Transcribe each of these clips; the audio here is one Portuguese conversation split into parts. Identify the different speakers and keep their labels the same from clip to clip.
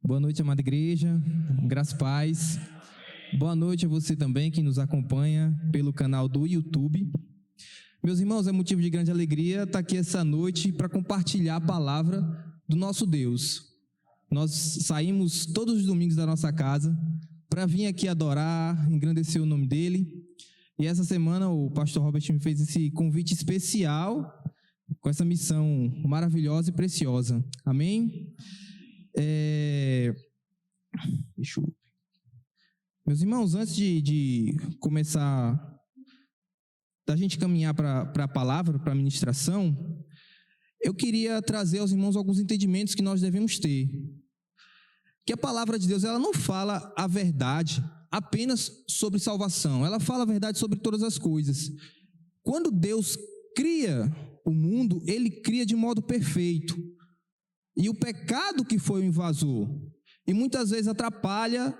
Speaker 1: Boa noite, amada igreja, graça e paz. Boa noite a você também que nos acompanha pelo canal do YouTube. Meus irmãos, é motivo de grande alegria estar aqui essa noite para compartilhar a palavra do nosso Deus. Nós saímos todos os domingos da nossa casa para vir aqui adorar, engrandecer o nome dele. E essa semana o pastor Robert me fez esse convite especial com essa missão maravilhosa e preciosa. Amém? Meus irmãos, antes de começar, da gente caminhar para a palavra, para a ministração, eu queria trazer aos irmãos alguns entendimentos que nós devemos ter. Que a palavra de Deus, ela não fala a verdade apenas sobre salvação, ela fala a verdade sobre todas as coisas. Quando Deus cria o mundo, Ele cria de modo perfeito. E o pecado que foi o invasor, e muitas vezes atrapalha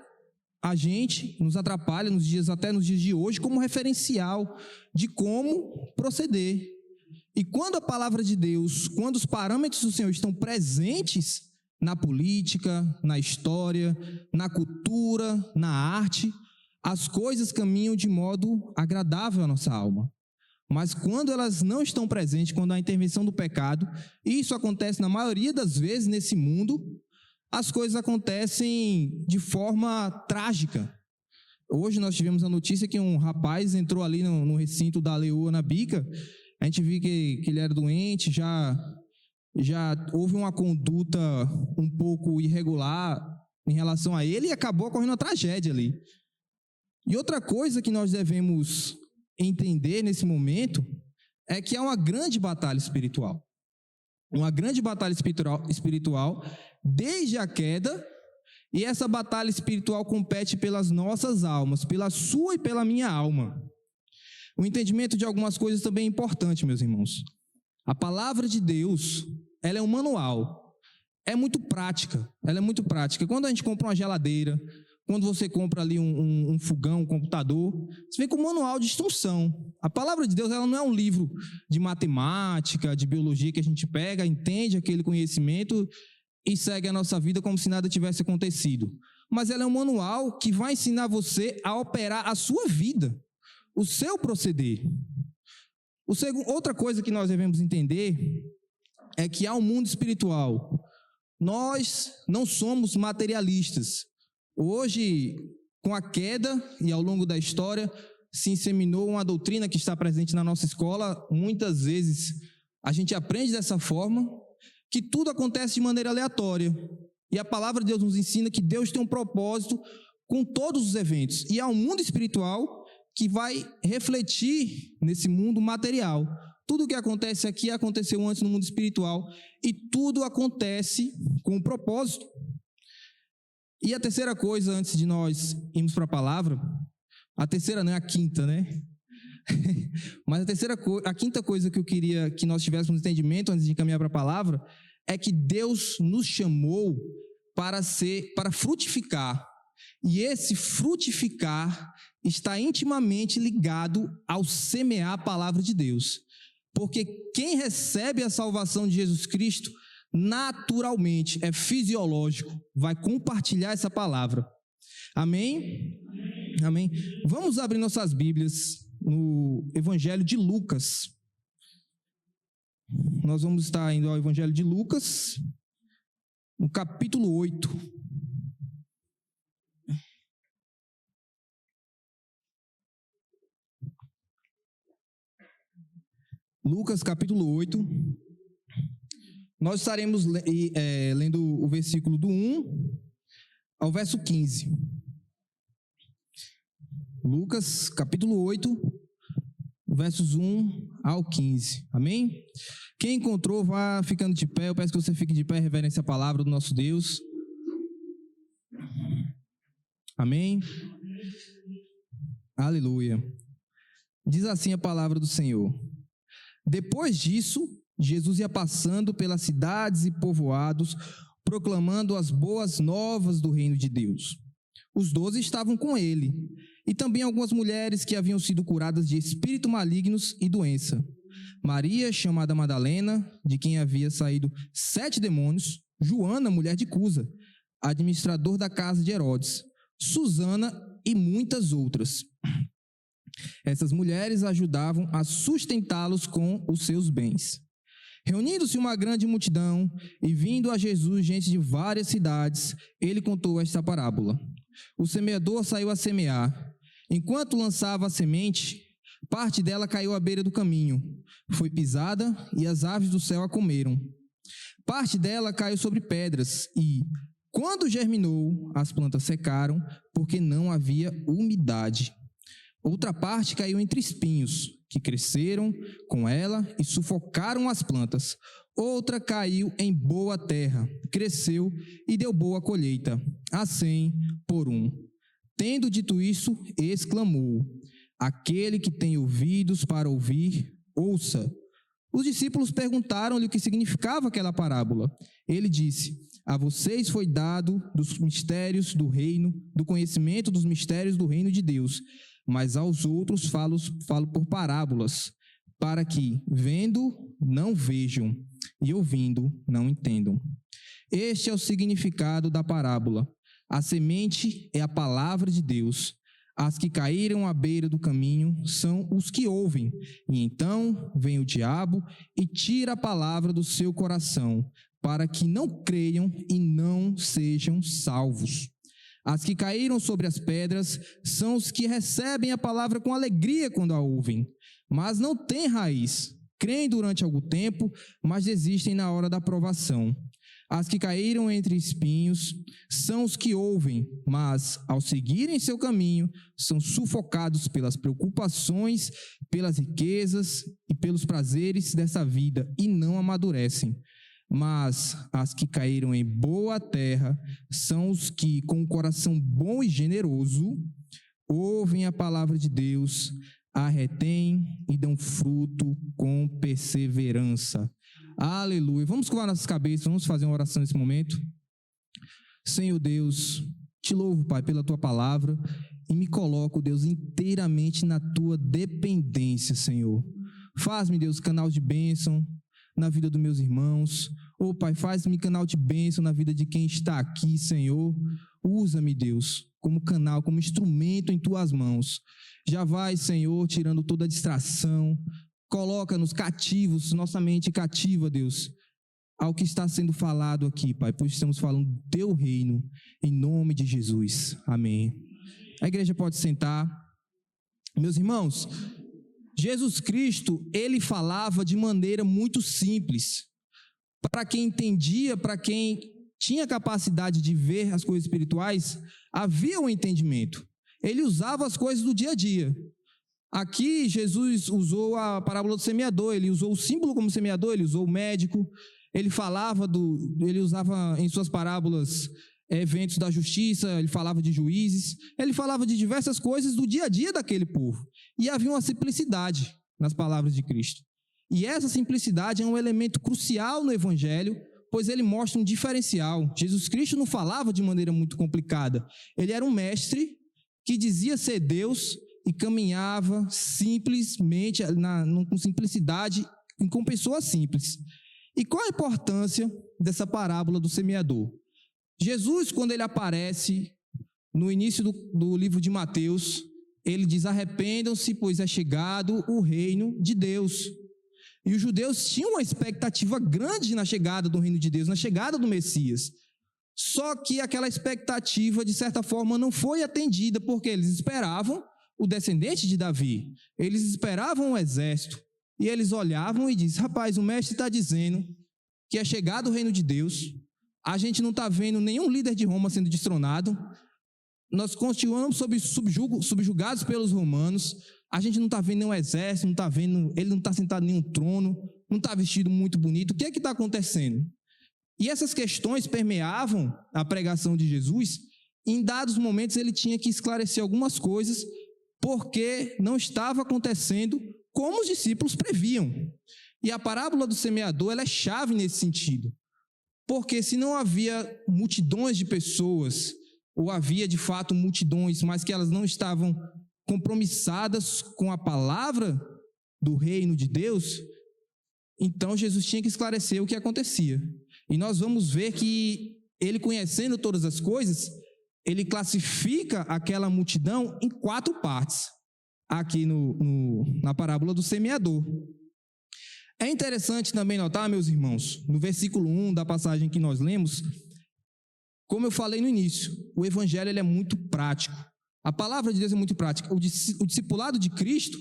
Speaker 1: a gente, nos atrapalha até nos dias de hoje, como referencial de como proceder. E quando a palavra de Deus, quando os parâmetros do Senhor estão presentes na política, na história, na cultura, na arte, as coisas caminham de modo agradável à nossa alma. Mas quando elas não estão presentes, quando há a intervenção do pecado, e isso acontece na maioria das vezes nesse mundo, as coisas acontecem de forma trágica. Hoje nós tivemos a notícia que um rapaz entrou ali no recinto da Leoa na Bica, a gente viu que ele era doente, já houve uma conduta um pouco irregular em relação a ele e acabou ocorrendo uma tragédia ali. E outra coisa que nós devemos entender nesse momento é que há uma grande batalha espiritual. Uma grande batalha espiritual desde a queda, e essa batalha espiritual compete pelas nossas almas, pela sua e pela minha alma. O entendimento de algumas coisas também é importante, meus irmãos. A palavra de Deus, ela é um manual, é muito prática, ela é muito prática. Quando a gente compra uma geladeira, quando você compra ali um fogão, um computador, você vem com um manual de instrução. A palavra de Deus, ela não é um livro de matemática, de biologia que a gente pega, entende aquele conhecimento e segue a nossa vida como se nada tivesse acontecido. Mas ela é um manual que vai ensinar você a operar a sua vida, o seu proceder. Outra coisa que nós devemos entender é que há um mundo espiritual. Nós não somos materialistas. Hoje, com a queda e ao longo da história, se inseminou uma doutrina que está presente na nossa escola. Muitas vezes a gente aprende dessa forma, que tudo acontece de maneira aleatória. E a palavra de Deus nos ensina que Deus tem um propósito com todos os eventos. E há um mundo espiritual que vai refletir nesse mundo material. Tudo o que acontece aqui aconteceu antes no mundo espiritual. E tudo acontece com um propósito. E a terceira coisa, antes de nós irmos para a palavra, a terceira não é a quinta, né? Mas a quinta coisa que eu queria que nós tivéssemos entendimento antes de caminhar para a palavra é que Deus nos chamou para frutificar. E esse frutificar está intimamente ligado ao semear a palavra de Deus. Porque quem recebe a salvação de Jesus Cristo, naturalmente, é fisiológico, vai compartilhar essa palavra. Amém? Amém? Vamos abrir nossas Bíblias no Evangelho de Lucas. Nós vamos estar indo ao Evangelho de Lucas, no capítulo 8. Lucas, capítulo 8. Nós estaremos lendo o versículo do 1 ao verso 15. Lucas, capítulo 8, versos 1 ao 15. Amém? Quem encontrou, vá ficando de pé. Eu peço que você fique de pé em reverência à palavra do nosso Deus. Amém? Aleluia. Diz assim a palavra do Senhor. Depois disso, Jesus ia passando pelas cidades e povoados, proclamando as boas novas do reino de Deus. Os 12 estavam com ele, e também algumas mulheres que haviam sido curadas de espíritos malignos e doença. Maria, chamada Madalena, de quem havia saído 7 demônios, Joana, mulher de Cusa, administrador da casa de Herodes, Susana e muitas outras. Essas mulheres ajudavam a sustentá-los com os seus bens. Reunindo-se uma grande multidão e vindo a Jesus gente de várias cidades, ele contou esta parábola. O semeador saiu a semear. Enquanto lançava a semente, parte dela caiu à beira do caminho. Foi pisada e as aves do céu a comeram. Parte dela caiu sobre pedras e, quando germinou, as plantas secaram, porque não havia umidade. Outra parte caiu entre espinhos, que cresceram com ela e sufocaram as plantas. Outra caiu em boa terra, cresceu e deu boa colheita, a 100 por 1. Tendo dito isso, exclamou: aquele que tem ouvidos para ouvir, ouça. Os discípulos perguntaram-lhe o que significava aquela parábola. Ele disse: a vocês foi dado dos mistérios do reino, do conhecimento dos mistérios do reino de Deus, mas aos outros falo por parábolas, para que, vendo, não vejam, e ouvindo, não entendam. Este é o significado da parábola. A semente é a palavra de Deus. As que caíram à beira do caminho são os que ouvem, e então vem o diabo e tira a palavra do seu coração, para que não creiam e não sejam salvos. As que caíram sobre as pedras são os que recebem a palavra com alegria quando a ouvem, mas não têm raiz, creem durante algum tempo, mas desistem na hora da provação. As que caíram entre espinhos são os que ouvem, mas, ao seguirem seu caminho, são sufocados pelas preocupações, pelas riquezas e pelos prazeres dessa vida e não amadurecem. Mas as que caíram em boa terra são os que, com o coração bom e generoso, ouvem a palavra de Deus, a retêm e dão fruto com perseverança. Aleluia. Vamos curvar nossas cabeças, vamos fazer uma oração nesse momento. Senhor Deus, te louvo, Pai, pela tua palavra e me coloco, Deus, inteiramente na tua dependência, Senhor. Faz-me, Deus, canal de bênção na vida dos meus irmãos. Ô, Pai, faz-me canal de bênção na vida de quem está aqui, Senhor. Usa-me, Deus, como canal, como instrumento em tuas mãos. Já vai, Senhor, tirando toda a distração. Coloca-nos cativos, nossa mente cativa, Deus, ao que está sendo falado aqui, Pai, pois estamos falando do teu reino, em nome de Jesus. Amém. A igreja pode sentar. Meus irmãos, Jesus Cristo, ele falava de maneira muito simples. Para quem entendia, para quem tinha capacidade de ver as coisas espirituais, havia um entendimento. Ele usava as coisas do dia a dia. Aqui, Jesus usou a parábola do semeador, ele usou o símbolo como semeador, ele usou o médico, ele usava em suas parábolas eventos da justiça, ele falava de juízes, ele falava de diversas coisas do dia a dia daquele povo. E havia uma simplicidade nas palavras de Cristo. E essa simplicidade é um elemento crucial no Evangelho, pois ele mostra um diferencial. Jesus Cristo não falava de maneira muito complicada. Ele era um mestre que dizia ser Deus e caminhava simplesmente, com simplicidade, e com pessoas simples. E qual a importância dessa parábola do semeador? Jesus, quando ele aparece no início do livro de Mateus, ele diz: arrependam-se, pois é chegado o reino de Deus. E os judeus tinham uma expectativa grande na chegada do reino de Deus, na chegada do Messias. Só que aquela expectativa, de certa forma, não foi atendida, porque eles esperavam o descendente de Davi, eles esperavam o exército, e eles olhavam e diziam: rapaz, o mestre está dizendo que é chegado o reino de Deus, a gente não está vendo nenhum líder de Roma sendo destronado, nós continuamos subjugados pelos romanos, a gente não está vendo nenhum exército, não está vendo, ele não está sentado em nenhum trono, não está vestido muito bonito, o que é que está acontecendo? E essas questões permeavam a pregação de Jesus. Em dados momentos ele tinha que esclarecer algumas coisas, porque não estava acontecendo como os discípulos previam. E a parábola do semeador, ela é chave nesse sentido. Porque se não havia multidões de pessoas, ou havia de fato multidões, mas que elas não estavam compromissadas com a palavra do reino de Deus, então Jesus tinha que esclarecer o que acontecia. E nós vamos ver que ele conhecendo todas as coisas, ele classifica aquela multidão em 4 partes, aqui na parábola do semeador. É interessante também notar, meus irmãos, no versículo 1 da passagem que nós lemos, como eu falei no início, o evangelho ele é muito prático. A palavra de Deus é muito prática. O discipulado de Cristo,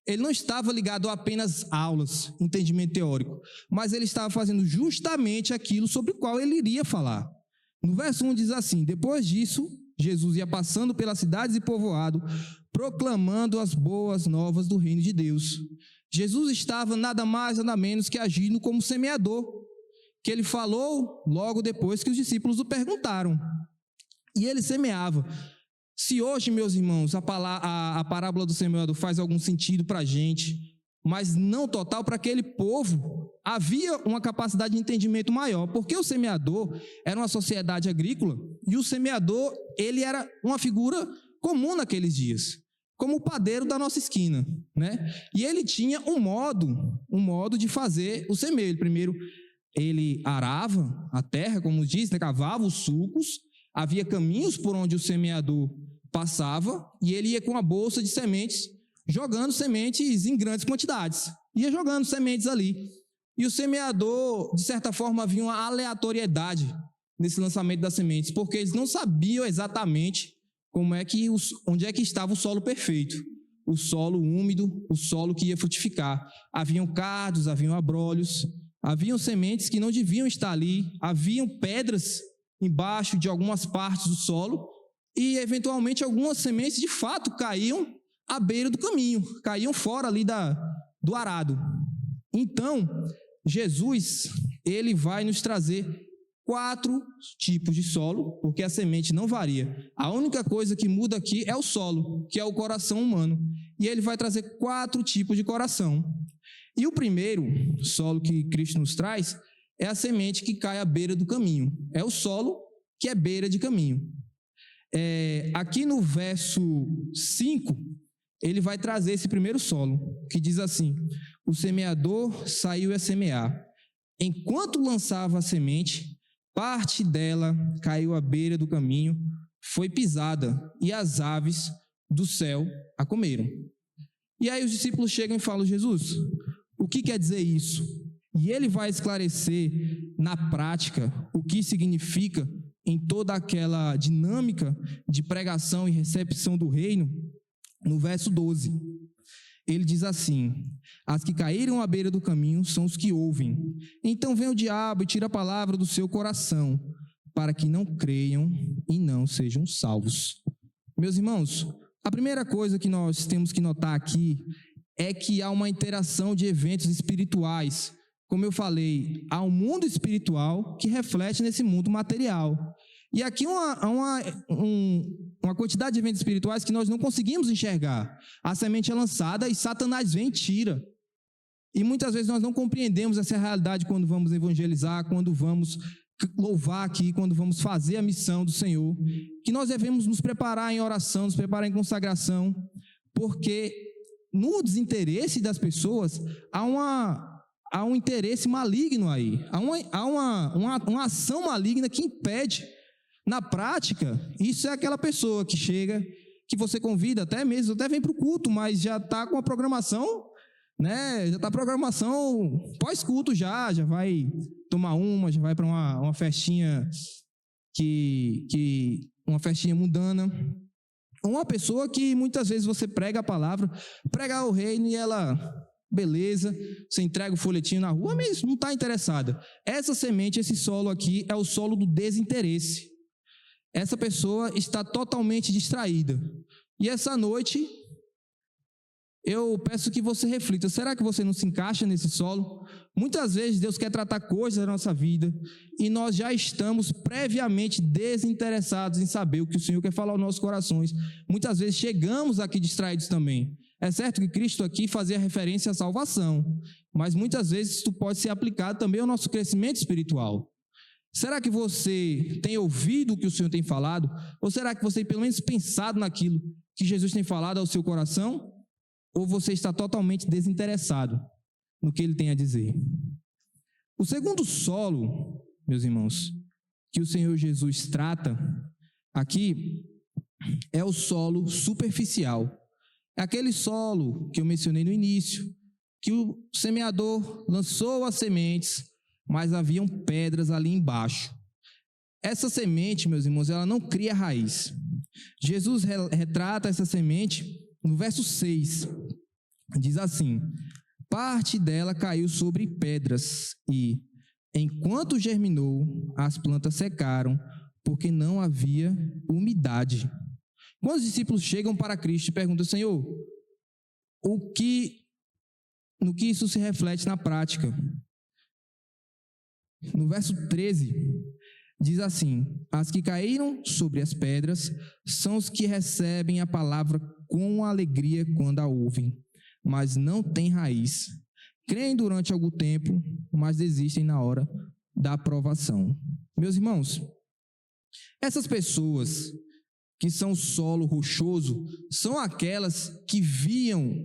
Speaker 1: ele não estava ligado a apenas aulas, entendimento teórico, mas ele estava fazendo justamente aquilo sobre o qual ele iria falar. No verso 1 diz assim: depois disso, Jesus ia passando pelas cidades e povoado, proclamando as boas novas do reino de Deus. Jesus estava nada mais, nada menos que agindo como semeador, que ele falou logo depois que os discípulos o perguntaram. E ele semeava. Se hoje, meus irmãos, a parábola do semeador faz algum sentido para a gente, mas não total para aquele povo, havia uma capacidade de entendimento maior, porque o semeador era uma sociedade agrícola, e o semeador, ele era uma figura comum naqueles dias, como o padeiro da nossa esquina, né? E ele tinha um modo de fazer o semeio. Primeiro, ele arava a terra, como diz, né? Cavava os sulcos, havia caminhos por onde o semeador passava, e ele ia com a bolsa de sementes, jogando sementes em grandes quantidades. Ia jogando sementes ali. E o semeador, de certa forma, havia uma aleatoriedade nesse lançamento das sementes, porque eles não sabiam exatamente onde é que estava o solo perfeito, o solo úmido, o solo que ia frutificar. Haviam cardos, haviam abrolhos, haviam sementes que não deviam estar ali, haviam pedras embaixo de algumas partes do solo, e eventualmente algumas sementes de fato caíam à beira do caminho, caíam fora ali do arado. Então, Jesus, ele vai nos trazer 4 tipos de solo, porque a semente não varia. A única coisa que muda aqui é o solo, que é o coração humano. E ele vai trazer 4 tipos de coração. E o primeiro solo que Cristo nos traz é a semente que cai à beira do caminho. É o solo que é beira de caminho. Aqui no verso 5, ele vai trazer esse primeiro solo, que diz assim: o semeador saiu a semear. Enquanto lançava a semente, parte dela caiu à beira do caminho, foi pisada, e as aves do céu a comeram. E aí os discípulos chegam e falam: Jesus, o que quer dizer isso? E ele vai esclarecer na prática o que significa em toda aquela dinâmica de pregação e recepção do reino, no verso 12. Ele diz assim: as que caíram à beira do caminho são os que ouvem. Então vem o diabo e tira a palavra do seu coração, para que não creiam e não sejam salvos. Meus irmãos, a primeira coisa que nós temos que notar aqui é que há uma interação de eventos espirituais. Como eu falei, há um mundo espiritual que reflete nesse mundo material. E aqui uma quantidade de eventos espirituais que nós não conseguimos enxergar. A semente é lançada e Satanás vem e tira. E muitas vezes nós não compreendemos essa realidade quando vamos evangelizar, quando vamos louvar aqui, quando vamos fazer a missão do Senhor, que nós devemos nos preparar em oração, nos preparar em consagração, porque no desinteresse das pessoas há um interesse maligno aí, há uma ação maligna que impede. Na prática, isso é aquela pessoa que chega, que você convida até vem para o culto, mas já está com a programação, né? Já está a programação pós-culto já vai tomar já vai para uma festinha uma festinha mundana. Uma pessoa que muitas vezes você prega a palavra, pregar o reino e ela, beleza, você entrega o folhetinho na rua, mas não está interessada. Essa semente, esse solo aqui é o solo do desinteresse. Essa pessoa está totalmente distraída. E essa noite, eu peço que você reflita: será que você não se encaixa nesse solo? Muitas vezes Deus quer tratar coisas da nossa vida e nós já estamos previamente desinteressados em saber o que o Senhor quer falar aos nossos corações. Muitas vezes chegamos aqui distraídos também. É certo que Cristo aqui fazia referência à salvação, mas muitas vezes isso pode ser aplicado também ao nosso crescimento espiritual. Será que você tem ouvido o que o Senhor tem falado? Ou será que você tem pelo menos pensado naquilo que Jesus tem falado ao seu coração? Ou você está totalmente desinteressado no que ele tem a dizer? O segundo solo, meus irmãos, que o Senhor Jesus trata aqui é o solo superficial. É aquele solo que eu mencionei no início, que o semeador lançou as sementes, mas haviam pedras ali embaixo. Essa semente, meus irmãos, ela não cria raiz. Jesus retrata essa semente no verso 6. Diz assim: parte dela caiu sobre pedras e, enquanto germinou, as plantas secaram, porque não havia umidade. Quando os discípulos chegam para Cristo e perguntam: Senhor, no que isso se reflete na prática? No verso 13, diz assim: as que caíram sobre as pedras são os que recebem a palavra com alegria quando a ouvem, mas não têm raiz. Creem durante algum tempo, mas desistem na hora da aprovação. Meus irmãos, essas pessoas que são solo rochoso são aquelas que viam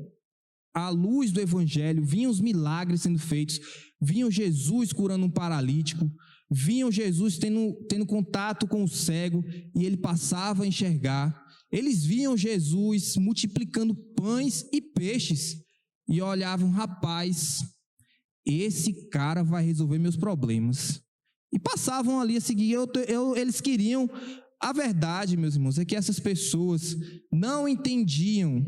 Speaker 1: a luz do evangelho, viam os milagres sendo feitos, viam Jesus curando um paralítico, viam Jesus tendo contato com o cego e ele passava a enxergar. Eles viam Jesus multiplicando pães e peixes e olhavam: rapaz, esse cara vai resolver meus problemas. E passavam ali a seguir. Eles queriam. A verdade, meus irmãos, é que essas pessoas não entendiam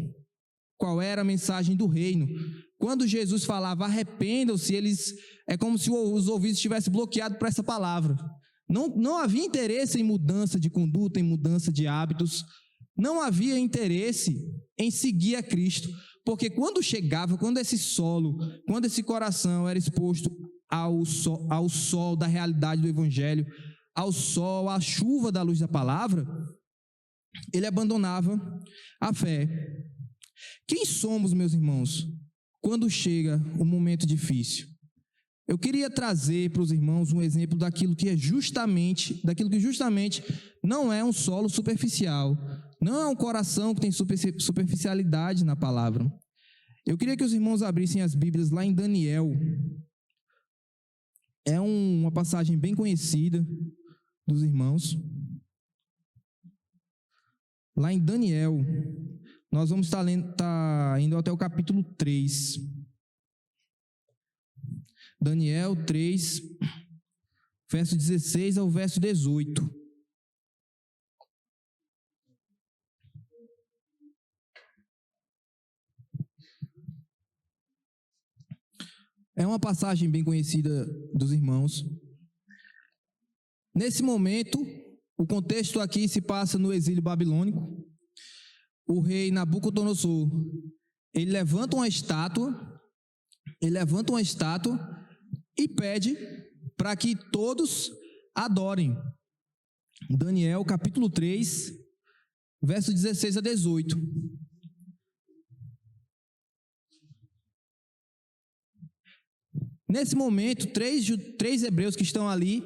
Speaker 1: qual era a mensagem do reino. Quando Jesus falava arrependam-se, é como se os ouvidos estivessem bloqueados por essa palavra. Não havia interesse em mudança de conduta, em mudança de hábitos. Não havia interesse em seguir a Cristo. Porque quando esse coração era exposto ao sol da realidade do evangelho, ao sol, à chuva da luz da palavra, ele abandonava a fé. Quem somos, meus irmãos, quando chega um momento difícil? Eu queria trazer para os irmãos um exemplo daquilo que justamente não é um solo superficial, não é um coração que tem superficialidade na palavra. Eu queria que os irmãos abrissem as Bíblias lá em Daniel. É uma passagem bem conhecida dos irmãos. Lá em Daniel, nós vamos estar indo até o capítulo 3. Daniel 3, verso 16 ao verso 18. É uma passagem bem conhecida dos irmãos. Nesse momento, o contexto aqui se passa no exílio babilônico. O rei Nabucodonosor, ele levanta uma estátua e pede para que todos adorem. Daniel capítulo 3, verso 16 a 18. Nesse momento, três hebreus que estão ali,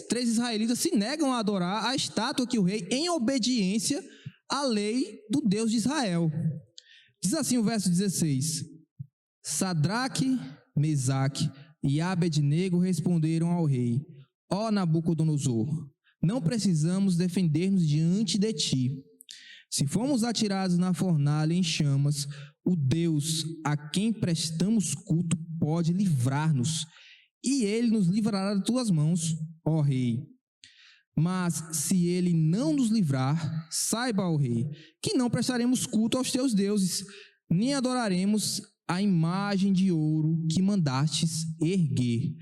Speaker 1: três israelitas, se negam a adorar a estátua que o rei, em obediência à lei do Deus de Israel. Diz assim o verso 16: Sadraque, Mesaque e Abednego responderam ao rei: ó Nabucodonosor, não precisamos defender-nos diante de ti. Se formos atirados na fornalha em chamas, o Deus a quem prestamos culto pode livrar-nos, e ele nos livrará das tuas mãos, ó rei. Mas se ele não nos livrar, saiba, ó rei, que não prestaremos culto aos teus deuses, nem adoraremos a imagem de ouro que mandastes erguer.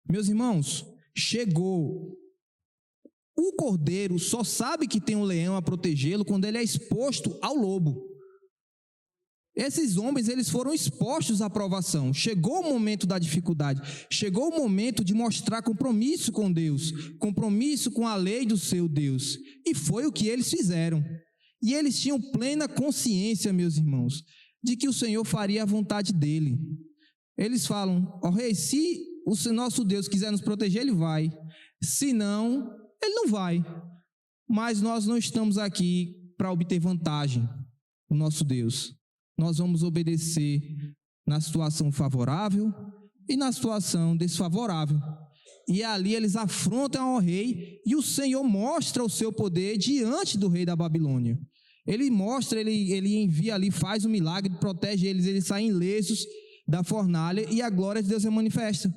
Speaker 1: Meus irmãos, chegou. O cordeiro só sabe que tem um leão a protegê-lo quando ele é exposto ao lobo. Esses homens, eles foram expostos à provação. Chegou o momento da dificuldade. Chegou o momento de mostrar compromisso com Deus, compromisso com a lei do seu Deus. E foi o que eles fizeram. E eles tinham plena consciência, meus irmãos, de que o Senhor faria a vontade dele. Eles falam: ó rei, se o nosso Deus quiser nos proteger, ele vai. Se não, ele não vai. Mas nós não estamos aqui para obter vantagem do nosso Deus. Nós vamos obedecer na situação favorável e na situação desfavorável. e ali eles afrontam ao rei, e o Senhor mostra o seu poder diante do rei da Babilônia. Ele mostra, ele envia ali, faz um milagre, protege eles saem ilesos da fornalha, e a glória de Deus se manifesta.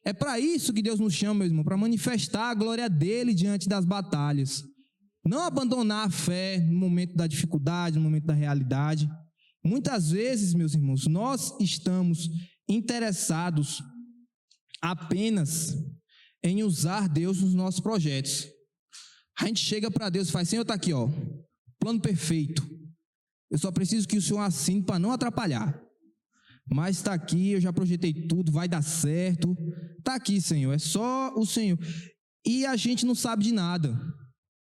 Speaker 1: É para isso que Deus nos chama, meu irmão, para manifestar a glória dele diante das batalhas. Não abandonar a fé no momento da dificuldade, no momento da realidade. Muitas vezes, meus irmãos, nós estamos interessados apenas em usar Deus nos nossos projetos. A gente chega para Deus e faz: Senhor, está aqui, ó, plano perfeito. Eu só preciso que o Senhor assine para não atrapalhar. Mas está aqui, eu já projetei tudo, vai dar certo. Está aqui, Senhor, é só o Senhor. E a gente não sabe de nada.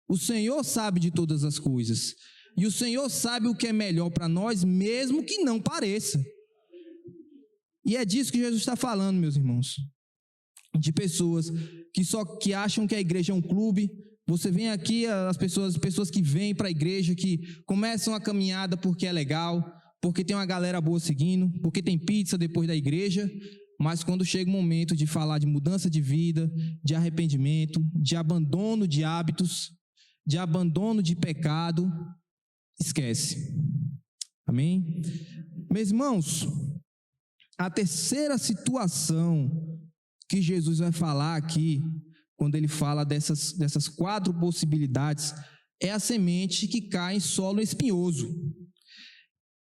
Speaker 1: O Senhor sabe de todas as coisas. E o Senhor sabe o que é melhor para nós, mesmo que não pareça. E é disso que Jesus está falando, meus irmãos. De pessoas que acham que a igreja é um clube. Você vem aqui, as pessoas que vêm para a igreja, que começam a caminhada porque é legal, porque tem uma galera boa seguindo, porque tem pizza depois da igreja, mas quando chega o momento de falar de mudança de vida, de arrependimento, de abandono de hábitos, de abandono de pecado, esquece. Amém? Meus irmãos, a terceira situação que Jesus vai falar aqui, quando ele fala dessas 4 possibilidades, é a semente que cai em solo espinhoso.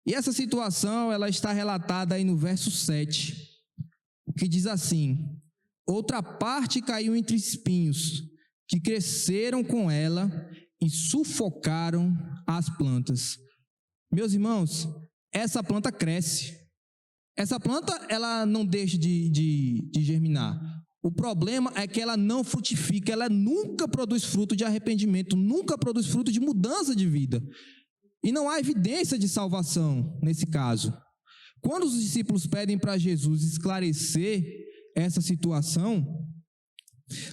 Speaker 1: E essa situação, ela está relatada aí no verso 7, que diz assim: outra parte caiu entre espinhos, que cresceram com ela e sufocaram as plantas. Meus irmãos, essa planta cresce. Essa planta, ela não deixa de germinar. O problema é que ela não frutifica, ela nunca produz fruto de arrependimento, nunca produz fruto de mudança de vida. E não há evidência de salvação nesse caso. Quando os discípulos pedem para Jesus esclarecer essa situação,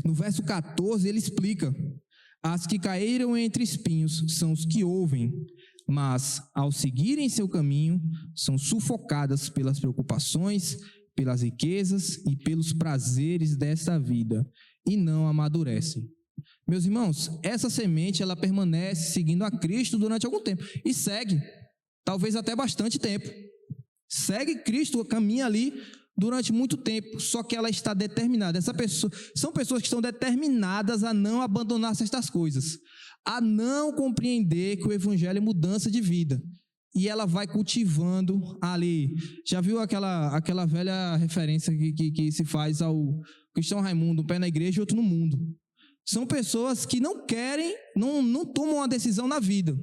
Speaker 1: no verso 14 ele explica: as que caíram entre espinhos são os que ouvem, mas ao seguirem seu caminho são sufocadas pelas preocupações, pelas riquezas e pelos prazeres desta vida, e não amadurecem. Meus irmãos, essa semente, ela permanece seguindo a Cristo durante algum tempo, e segue, talvez até bastante tempo. Segue Cristo, caminha ali durante muito tempo, só que ela está determinada. São pessoas que estão determinadas a não abandonar certas coisas, a não compreender que o evangelho é mudança de vida. E ela vai cultivando ali. Já viu aquela velha referência que se faz ao Cristão Raimundo, um pé na igreja e outro no mundo? São pessoas que não querem, não tomam uma decisão na vida.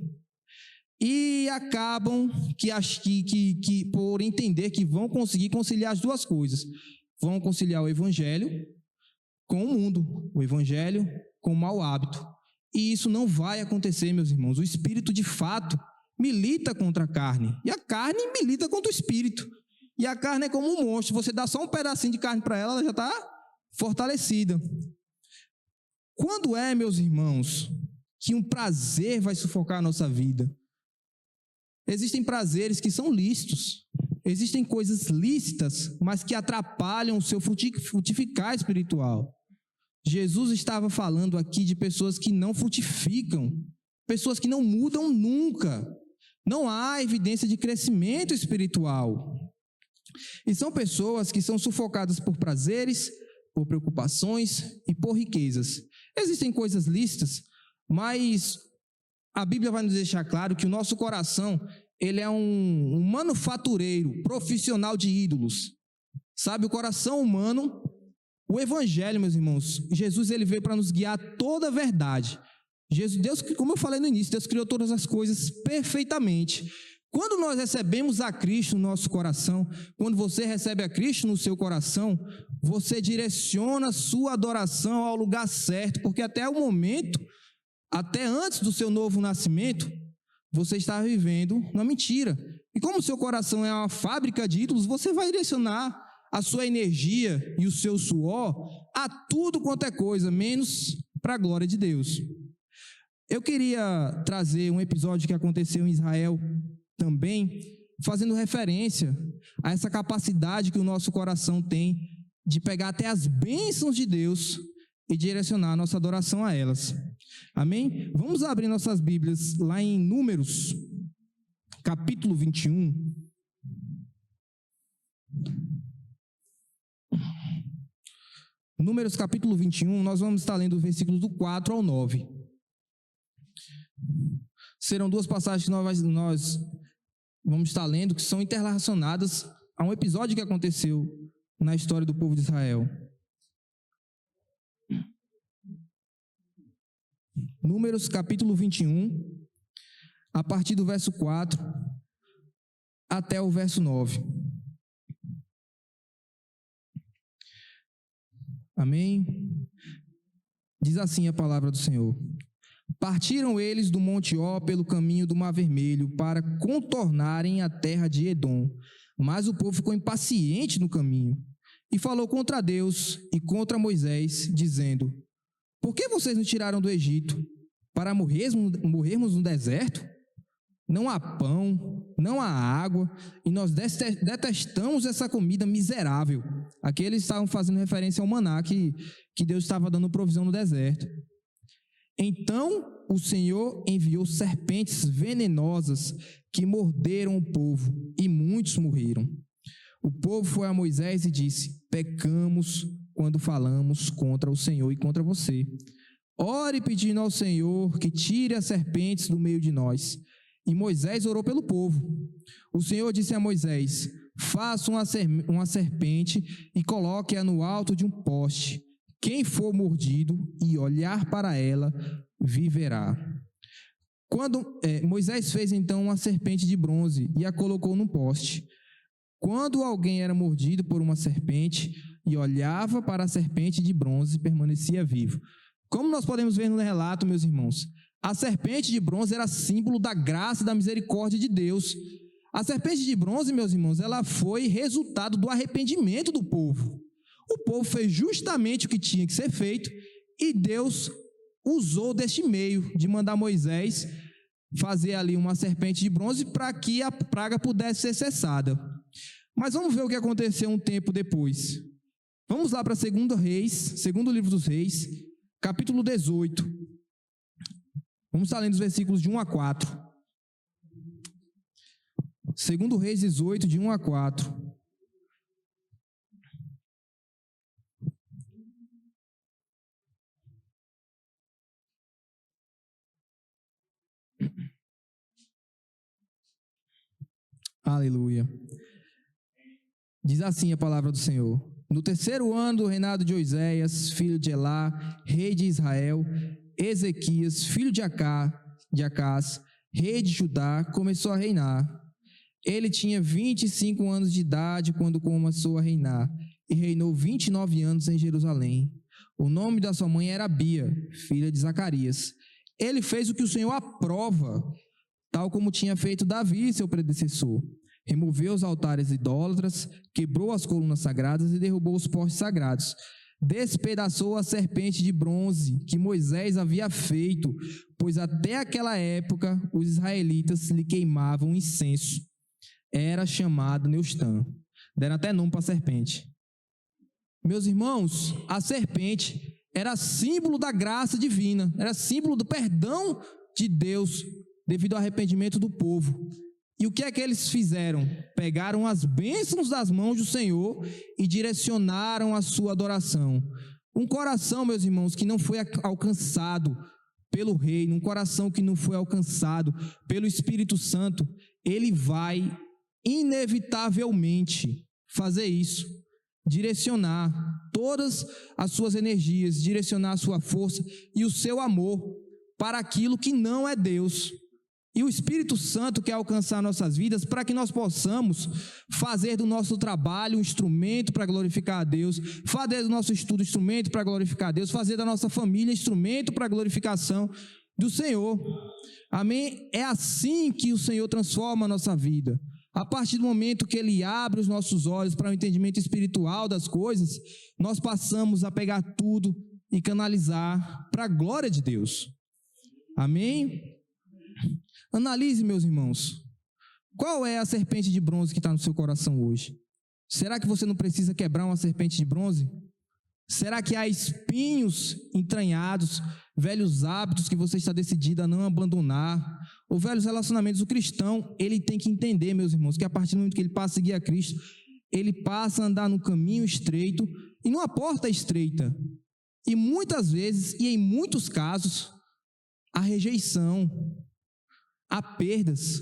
Speaker 1: E acabam que por entender que vão conseguir conciliar as duas coisas. Vão conciliar o evangelho com o mundo, o evangelho com o mau hábito. E isso não vai acontecer, meus irmãos. O espírito, de fato, milita contra a carne. E a carne milita contra o espírito. E a carne é como um monstro. Você dá só um pedacinho de carne para ela, ela já está fortalecida. Quando é, meus irmãos, que um prazer vai sufocar a nossa vida? Existem prazeres que são lícitos, existem coisas lícitas, mas que atrapalham o seu frutificar espiritual. Jesus estava falando aqui de pessoas que não frutificam, pessoas que não mudam nunca. Não há evidência de crescimento espiritual. E são pessoas que são sufocadas por prazeres, por preocupações e por riquezas. Existem coisas lícitas, mas a Bíblia vai nos deixar claro que o nosso coração, ele é um manufatureiro profissional de ídolos. Sabe, o coração humano, o evangelho, meus irmãos, Jesus, ele veio para nos guiar a toda a verdade. Deus, como eu falei no início, Deus criou todas as coisas perfeitamente. Quando nós recebemos a Cristo no nosso coração, quando você recebe a Cristo no seu coração, você direciona a sua adoração ao lugar certo, porque até o momento, até antes do seu novo nascimento, você está vivendo uma mentira. E como o seu coração é uma fábrica de ídolos, você vai direcionar a sua energia e o seu suor a tudo quanto é coisa, menos para a glória de Deus. Eu queria trazer um episódio que aconteceu em Israel também, fazendo referência a essa capacidade que o nosso coração tem de pegar até as bênçãos de Deus e direcionar a nossa adoração a elas. Amém? Vamos abrir nossas Bíblias lá em Números, capítulo 21. Números capítulo 21, nós vamos estar lendo os versículos do 4 ao 9. Serão duas passagens que nós vamos estar lendo, que são interrelacionadas a um episódio que aconteceu na história do povo de Israel. Números capítulo 21, a partir do verso 4 até o verso 9. Amém? Diz assim a palavra do Senhor. Partiram eles do Monte Ó pelo caminho do Mar Vermelho para contornarem a terra de Edom. Mas o povo ficou impaciente no caminho e falou contra Deus e contra Moisés, dizendo: por que vocês nos tiraram do Egito para morrermos no deserto? Não há pão, não há água, e nós detestamos essa comida miserável. Aqui eles estavam fazendo referência ao maná que Deus estava dando provisão no deserto. Então o Senhor enviou serpentes venenosas que morderam o povo, e muitos morreram. O povo foi a Moisés e disse: pecamos quando falamos contra o Senhor e contra você. Ore pedindo ao Senhor que tire as serpentes do meio de nós. E Moisés orou pelo povo. O Senhor disse a Moisés: faça uma serpente e coloque-a no alto de um poste. Quem for mordido e olhar para ela, viverá. Moisés fez então uma serpente de bronze e a colocou num poste. Quando alguém era mordido por uma serpente e olhava para a serpente de bronze, permanecia vivo. Como nós podemos ver no relato, meus irmãos, a serpente de bronze era símbolo da graça e da misericórdia de Deus. A serpente de bronze, meus irmãos, ela foi resultado do arrependimento do povo. O povo fez justamente o que tinha que ser feito e Deus usou deste meio de mandar Moisés fazer ali uma serpente de bronze para que a praga pudesse ser cessada. Mas vamos ver o que aconteceu um tempo depois. Vamos lá para segundo livro dos Reis, capítulo 18. Vamos estar lendo os versículos de 1 a 4. Segundo Reis 18, de 1 a 4. Aleluia. Diz assim a palavra do Senhor. No terceiro ano do reinado de Oséias, filho de Elá, rei de Israel, Ezequias, filho de Acás, rei de Judá, começou a reinar. Ele tinha 25 anos de idade quando começou a reinar, e reinou 29 anos em Jerusalém. O nome da sua mãe era Abia, filha de Zacarias. Ele fez o que o Senhor aprova, tal como tinha feito Davi, seu predecessor. Removeu os altares idólatras, quebrou as colunas sagradas e derrubou os postes sagrados. Despedaçou a serpente de bronze que Moisés havia feito, pois até aquela época os israelitas lhe queimavam incenso. Era chamado Neustã. Deram até nome para a serpente. Meus irmãos, a serpente era símbolo da graça divina, era símbolo do perdão de Deus devido ao arrependimento do povo. E o que é que eles fizeram? Pegaram as bênçãos das mãos do Senhor e direcionaram a sua adoração. Um coração, meus irmãos, que não foi alcançado pelo reino, um coração que não foi alcançado pelo Espírito Santo, ele vai inevitavelmente fazer isso, direcionar todas as suas energias, direcionar a sua força e o seu amor para aquilo que não é Deus. E o Espírito Santo quer alcançar nossas vidas para que nós possamos fazer do nosso trabalho um instrumento para glorificar a Deus, fazer do nosso estudo instrumento para glorificar a Deus, fazer da nossa família instrumento para a glorificação do Senhor. Amém? É assim que o Senhor transforma a nossa vida. A partir do momento que Ele abre os nossos olhos para o entendimento espiritual das coisas, nós passamos a pegar tudo e canalizar para a glória de Deus. Amém? Analise, meus irmãos, qual é a serpente de bronze que está no seu coração hoje? Será que você não precisa quebrar uma serpente de bronze? Será que há espinhos entranhados, velhos hábitos que você está decidido a não abandonar, ou velhos relacionamentos? O cristão, ele tem que entender, meus irmãos, que a partir do momento que ele passa a seguir a Cristo, ele passa a andar no caminho estreito e numa porta estreita. E muitas vezes, e em muitos casos, há rejeição, há perdas,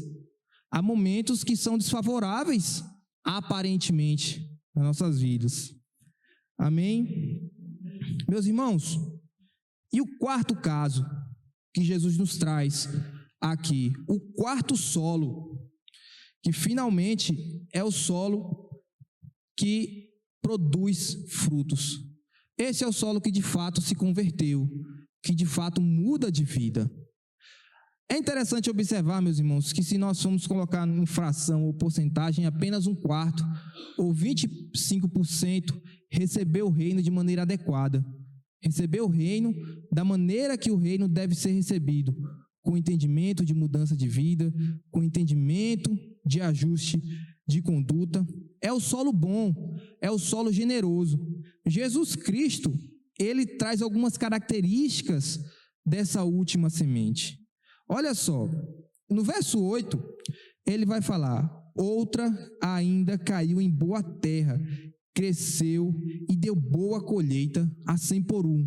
Speaker 1: há momentos que são desfavoráveis, aparentemente, nas nossas vidas. Amém? Meus irmãos, e o quarto caso que Jesus nos traz aqui, o quarto solo, que finalmente é o solo que produz frutos. Esse é o solo que de fato se converteu, que de fato muda de vida. É interessante observar, meus irmãos, que se nós formos colocar em fração ou porcentagem, apenas um quarto ou 25% recebeu o reino de maneira adequada. Recebeu o reino da maneira que o reino deve ser recebido, com entendimento de mudança de vida, com entendimento de ajuste de conduta. É o solo bom, é o solo generoso. Jesus Cristo, ele traz algumas características dessa última semente. Olha só, no verso 8, ele vai falar: outra ainda caiu em boa terra, cresceu e deu boa colheita a 100 por 1.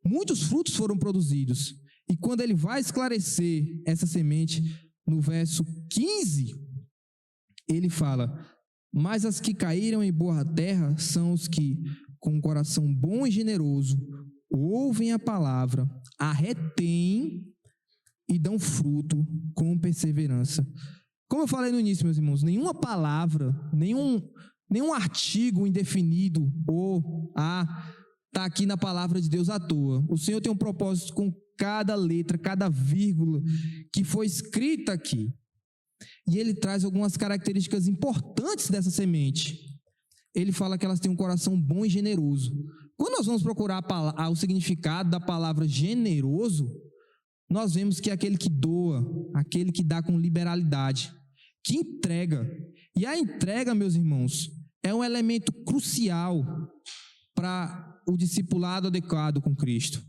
Speaker 1: Muitos frutos foram produzidos. E quando ele vai esclarecer essa semente, no verso 15, ele fala: mas as que caíram em boa terra são os que, com um coração bom e generoso, ouvem a palavra, a retêm e dão fruto com perseverança. Como eu falei no início, meus irmãos, nenhuma palavra, nenhum artigo indefinido está aqui na palavra de Deus à toa. O Senhor tem um propósito com cada letra, cada vírgula que foi escrita aqui. E ele traz algumas características importantes dessa semente. Ele fala que elas têm um coração bom e generoso. Quando nós vamos procurar o significado da palavra generoso, nós vemos que é aquele que doa, aquele que dá com liberalidade, que entrega. E a entrega, meus irmãos, é um elemento crucial para o discipulado adequado com Cristo.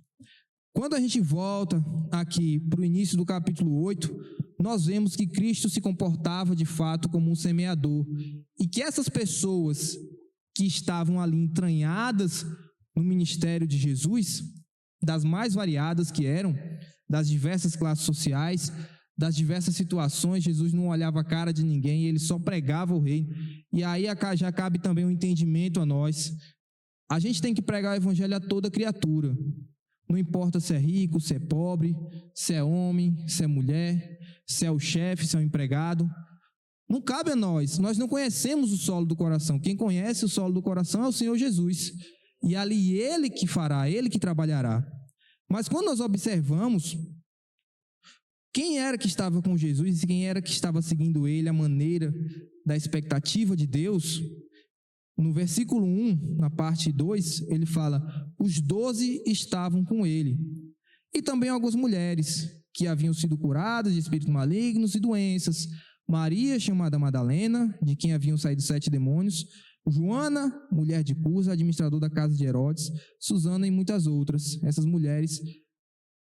Speaker 1: Quando a gente volta aqui para o início do capítulo 8, nós vemos que Cristo se comportava de fato como um semeador, e que essas pessoas que estavam ali entranhadas no ministério de Jesus, das mais variadas que eram, das diversas classes sociais, das diversas situações, Jesus não olhava a cara de ninguém, ele só pregava o reino. E aí já cabe também um entendimento a nós. A gente tem que pregar o evangelho a toda criatura. Não importa se é rico, se é pobre, se é homem, se é mulher, se é o chefe, se é o empregado. Não cabe a nós não conhecemos o solo do coração. Quem conhece o solo do coração é o Senhor Jesus. E ali ele que fará, ele que trabalhará. Mas quando nós observamos quem era que estava com Jesus e quem era que estava seguindo ele, a maneira da expectativa de Deus, no versículo 1, na parte 2, ele fala: os 12 estavam com ele, e também algumas mulheres que haviam sido curadas de espíritos malignos e doenças, Maria, chamada Madalena, de quem haviam saído 7 demônios, Joana, mulher de Cusa, administrador da casa de Herodes, Susana e muitas outras. Essas mulheres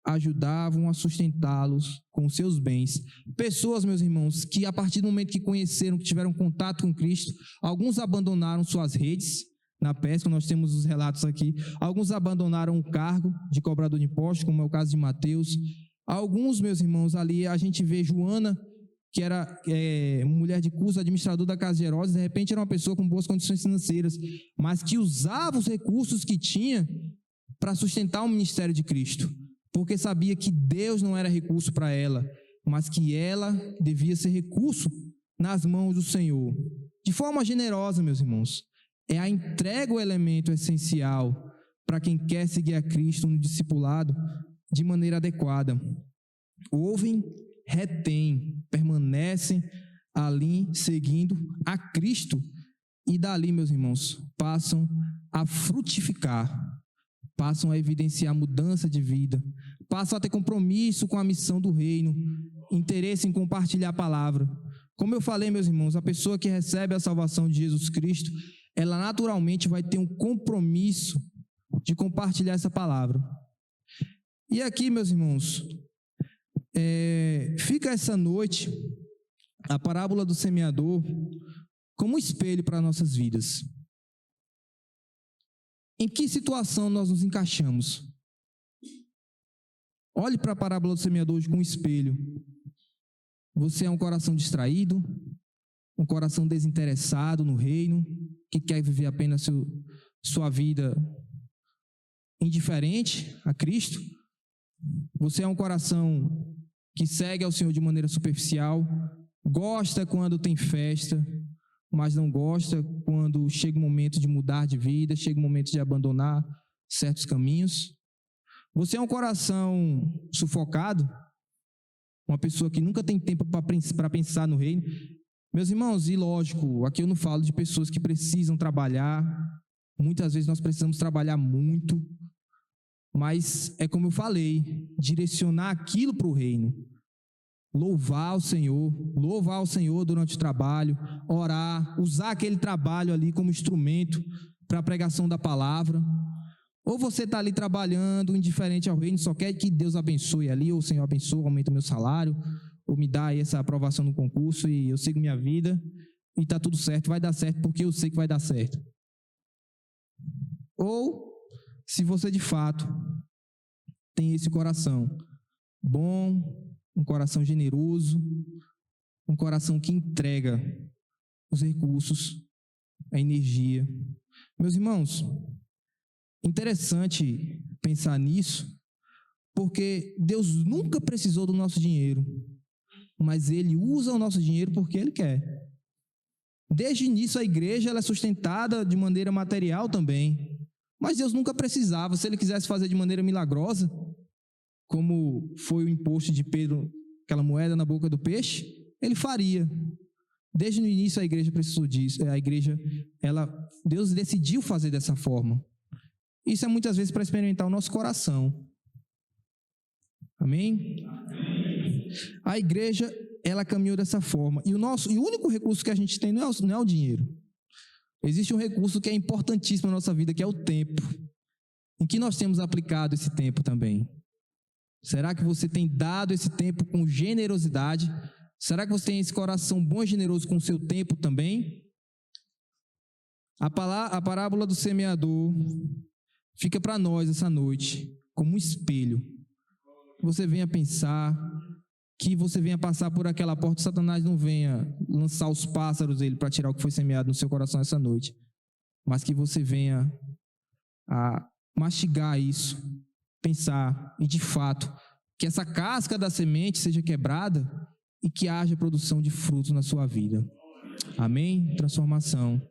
Speaker 1: ajudavam a sustentá-los com seus bens. Pessoas, meus irmãos, que a partir do momento que conheceram, que tiveram contato com Cristo, alguns abandonaram suas redes na pesca, nós temos os relatos aqui, alguns abandonaram o cargo de cobrador de impostos, como é o caso de Mateus. Alguns, meus irmãos, ali a gente vê Joana, que era mulher de Cusa, administrador da casa de Herodes, de repente era uma pessoa com boas condições financeiras, mas que usava os recursos que tinha para sustentar o ministério de Cristo, porque sabia que Deus não era recurso para ela, mas que ela devia ser recurso nas mãos do Senhor. De forma generosa, meus irmãos, é a entrega o elemento essencial para quem quer seguir a Cristo no discipulado de maneira adequada. Ouvem, retêm, permanecem ali seguindo a Cristo e dali, meus irmãos, passam a frutificar, passam a evidenciar mudança de vida, passam a ter compromisso com a missão do reino, interesse em compartilhar a palavra. Como eu falei, meus irmãos, a pessoa que recebe a salvação de Jesus Cristo, ela naturalmente vai ter um compromisso de compartilhar essa palavra. E aqui, meus irmãos, fica essa noite a parábola do semeador como um espelho para nossas vidas. Em que situação nós nos encaixamos? Olhe para a parábola do semeador hoje como um espelho. Você é um coração distraído, um coração desinteressado no reino, que quer viver apenas sua vida indiferente a Cristo? Você é um coração que segue ao Senhor de maneira superficial, gosta quando tem festa, mas não gosta quando chega o momento de mudar de vida, chega o momento de abandonar certos caminhos? Você é um coração sufocado, uma pessoa que nunca tem tempo para pensar no reino? Meus irmãos, e lógico, aqui eu não falo de pessoas que precisam trabalhar, muitas vezes nós precisamos trabalhar muito, mas é como eu falei, direcionar aquilo para o reino, louvar o Senhor durante o trabalho, orar, usar aquele trabalho ali como instrumento para a pregação da palavra. Ou você está ali trabalhando indiferente ao reino, só quer que Deus abençoe ali, ou o Senhor abençoe, aumenta o meu salário, ou me dá aí essa aprovação no concurso e eu sigo minha vida e está tudo certo, vai dar certo porque eu sei que vai dar certo. Ou, se você de fato tem esse coração bom, um coração generoso, um coração que entrega os recursos, a energia. Meus irmãos, interessante pensar nisso, porque Deus nunca precisou do nosso dinheiro, mas Ele usa o nosso dinheiro porque Ele quer. Desde o início, a igreja ela é sustentada de maneira material também, mas Deus nunca precisava. Se Ele quisesse fazer de maneira milagrosa, como foi o imposto de Pedro, aquela moeda na boca do peixe, Ele faria. Desde o início, a igreja precisou disso. Deus decidiu fazer dessa forma. Isso é muitas vezes para experimentar o nosso coração. Amém? A igreja, ela caminhou dessa forma. E o único recurso que a gente tem não é o dinheiro. Existe um recurso que é importantíssimo na nossa vida, que é o tempo. Em que nós temos aplicado esse tempo também? Será que você tem dado esse tempo com generosidade? Será que você tem esse coração bom e generoso com o seu tempo também? A parábola do semeador fica para nós essa noite como um espelho. Você venha pensar, que você venha passar por aquela porta, Satanás não venha lançar os pássaros dele para tirar o que foi semeado no seu coração essa noite, mas que você venha a mastigar isso, pensar e de fato que essa casca da semente seja quebrada e que haja produção de frutos na sua vida. Amém? Transformação.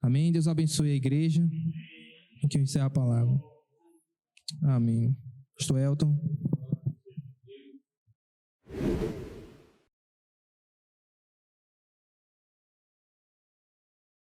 Speaker 1: Amém? Deus abençoe a igreja. Em que eu encerro a palavra. Amém. Pastor Elton.